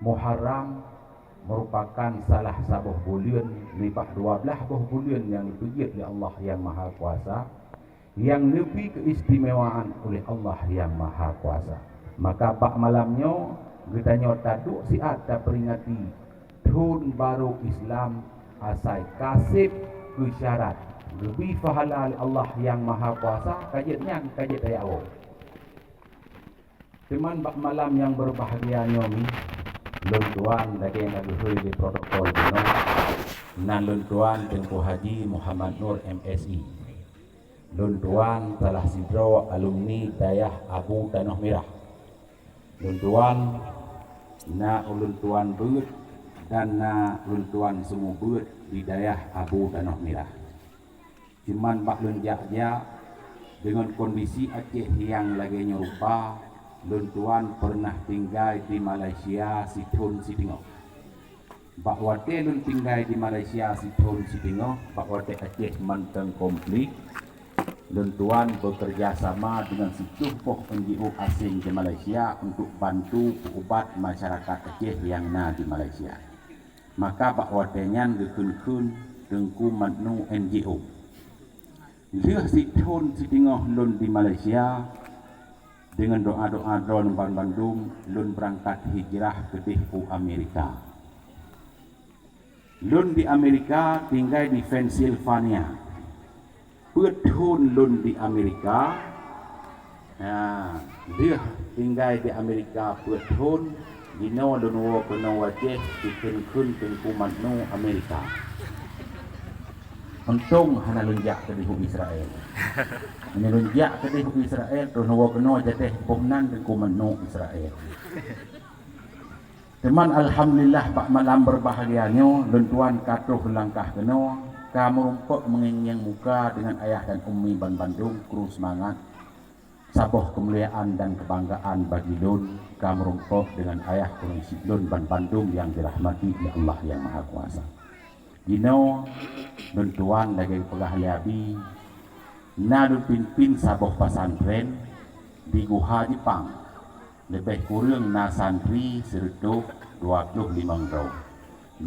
Muharram merupakan salah sebuah bulan lebih 12 bulan yang dipuji oleh Allah yang Maha Kuasa, yang lebih keistimewaan oleh Allah yang Maha Kuasa. Maka pak malamnya kita taduk siat tak peringati tahun baru Islam asai kasih ke syarat lebih pahala oleh Allah yang Maha Kuasa kajiannya kajian daya awal. Teman pak malam yang berbahagia nyomi luntuan lagi yang lalu di protokol kuno nan luntuan Tengku Haji Muhammad Nur MSI, luntuan telah sidro alumni Dayah Abu Tanah Merah, luntuan na luntuan beut dan na luntuan semua beut di Dayah Abu Tanah Merah. Cuman bak lunjaknya dengan kondisi Aceh yang lagi nyerupa, luntuan pernah tinggal di Malaysia Situn Sitingo. Bak wate lun tinggal di Malaysia Situn Sitingo, bak wate Aceh manteng komplit. Luntuan bekerja sama dengan secukup NGO asing di Malaysia untuk bantu ubat masyarakat Aceh yang na di Malaysia. Maka bak watenya gekun-kun dengku manu NGO. Lihat Situn Sitingo lun di Malaysia, dengan doa-doa drone Bandung lun berangkat hijrah ke Amerika. Lun di Amerika tinggal di Pennsylvania. Petun lun di Amerika. Dia tinggal di Amerika petun dino lun wo kena wajah dikenkun tengkuman no Amerika. Untung hana lunjak ke Israel. Menelunjak ke Israel tu nawa kena jateh bomnan ke kumano Israel. Teman alhamdulillah pak malam berbahagianya luntuan katuh langkah kena kamu rumput mengenyang muka dengan ayah dan ummi Ban Bandung kru semangat sabuh kemuliaan dan kebanggaan bagi lun kamu rumput dengan ayah kondisi lun Ban Bandung yang dirahmati oleh Allah yang Maha Kuasa. Dino luntuan lagi pegah liabi na pimpin sabuh pasantren di Guha Jepang, lebih kurang na santri seredup 25 tahun.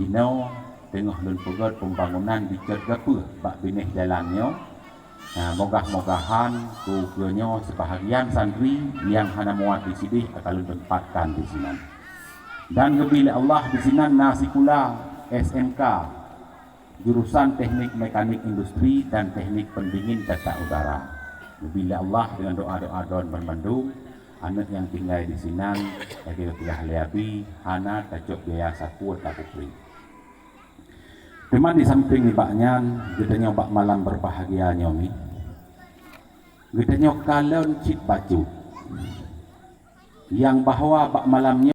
Dino tengah lun pegat pembangunan di Cergapur bak binih jalannya. Mogah-mogahan kukunya sebahagian santri yang hana muat di sini akan tempatkan di sini. Dan bila Allah di sini nasi pula SMK jurusan teknik mekanik industri dan teknik pendingin tata udara. Bila Allah dengan doa-doa don Bandung, anak yang tinggal di Sinan, lagi pihak Leabi, Hana, Tacok Jaya Saku, Takupri. Teman di samping ibaknya, gedenya bak malam berbahagia nyomi. Gedenya kalon cip baju. Yang bahwa bak malamnya